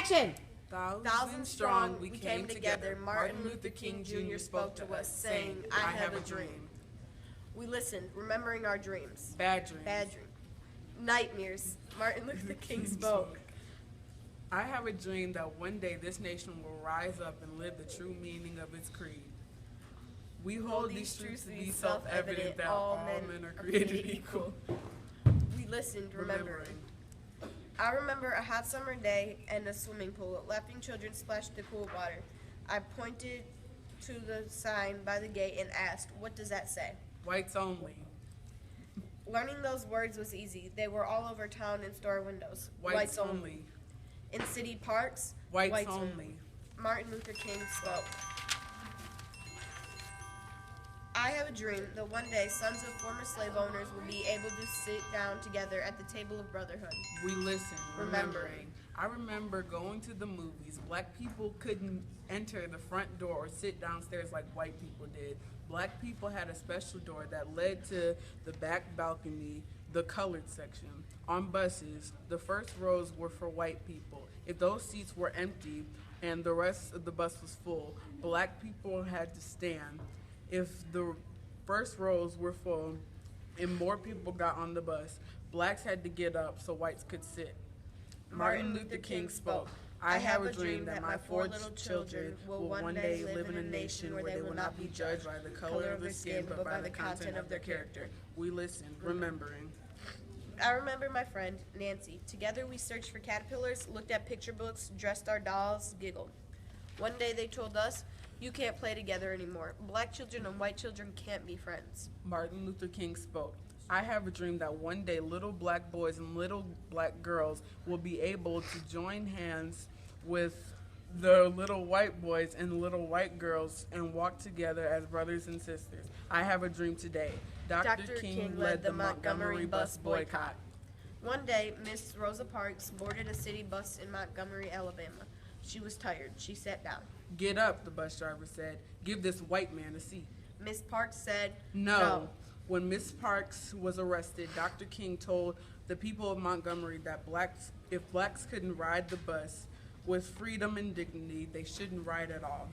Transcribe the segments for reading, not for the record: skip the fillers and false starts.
Action! Thousands strong, we came together. Martin Luther King Jr. spoke to us, saying, I have a dream. We listened, remembering our dreams. Bad dreams. Nightmares. Martin Luther King spoke. I have a dream that one day this nation will rise up and live the true meaning of its creed. We hold these truths to be self-evident that all men are created equal. We listened, remembering. I remember a hot summer day and a swimming pool. Laughing children splashed the cool water. I pointed to the sign by the gate and asked, what does that say? Whites only. Learning those words was easy. They were all over town in store windows. Whites only. In city parks. Whites only. Martin Luther King spoke. I have a dream that one day sons of former slave owners will be able to sit down together at the table of brotherhood. We listen, Remembering. I remember going to the movies. Black people couldn't enter the front door or sit downstairs like white people did. Black people had a special door that led to the back balcony, the colored section. On buses, the first rows were for white people. If those seats were empty and the rest of the bus was full, black people had to stand. If the first rows were full and more people got on the bus, blacks had to get up so whites could sit. Martin Luther King spoke. I have a dream that my 4 little children will one day live in a nation where they will not be judged by the color of their skin, but by the content of their character. We listen, remembering. I remember my friend, Nancy. Together we searched for caterpillars, looked at picture books, dressed our dolls, giggled. One day they told us, you can't play together anymore. Black children and white children can't be friends. Martin Luther King spoke. I have a dream that one day little black boys and little black girls will be able to join hands with the little white boys and little white girls and walk together as brothers and sisters. I have a dream today. Dr. King led the Montgomery bus boycott. One day, Miss Rosa Parks boarded a city bus in Montgomery, Alabama. She was tired. She sat down. Get up, the bus driver said. Give this white man a seat. Miss Parks said, No. When Miss Parks was arrested, Dr. King told the people of Montgomery that if blacks couldn't ride the bus with freedom and dignity, they shouldn't ride at all.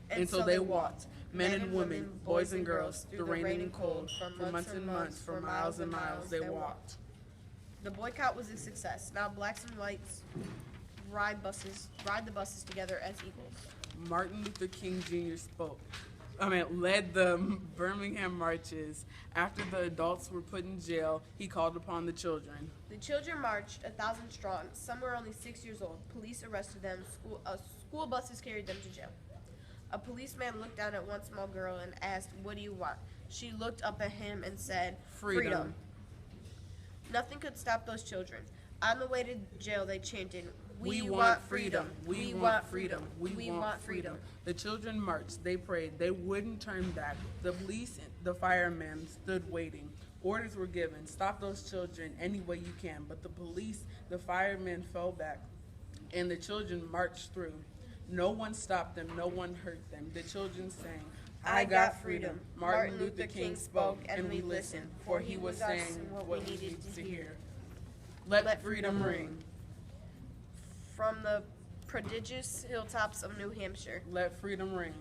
And so they walked, men and women, boys and girls, through the rain and cold, for months and months, for miles and miles, they walked. The boycott was a success. Now blacks and whites ride the buses together as equals. Martin Luther King Jr. led the Birmingham marches. After the adults were put in jail, he called upon the children. The children marched 1,000 strong. Some were only 6 years old. Police arrested them. School buses carried them to jail. A policeman looked down at one small girl and asked, what do you want? She looked up at him and said, Freedom. Nothing could stop those children. On the way to jail, they chanted, We want freedom. We want freedom. We want freedom. The children marched. They prayed. They wouldn't turn back. The police, the firemen stood waiting. Orders were given. Stop those children any way you can. But the police, the firemen fell back, and the children marched through. No one stopped them. No one hurt them. The children sang, I got freedom. Martin Luther King spoke, and we listened, for he was saying what we needed to hear. Let freedom ring. From the prodigious hilltops of New Hampshire. Let freedom ring.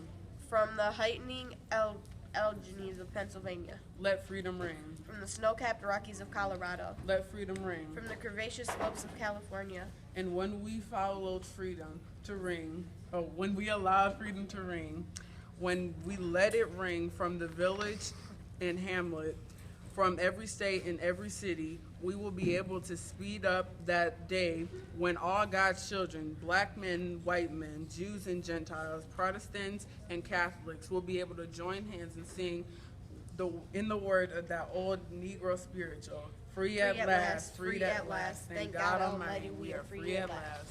From the heightening Alleghenies of Pennsylvania. Let freedom ring. From the snow-capped Rockies of Colorado. Let freedom ring. From the curvaceous slopes of California. And when we followed freedom to ring, when we allowed freedom to ring, when we let it ring from the village and hamlet, from every state and every city, we will be able to speed up that day when all God's children, black men, white men, Jews and Gentiles, Protestants and Catholics, will be able to join hands and sing in the word of that old Negro spiritual, free at last, freed at last. Thank God Almighty, we are free at last.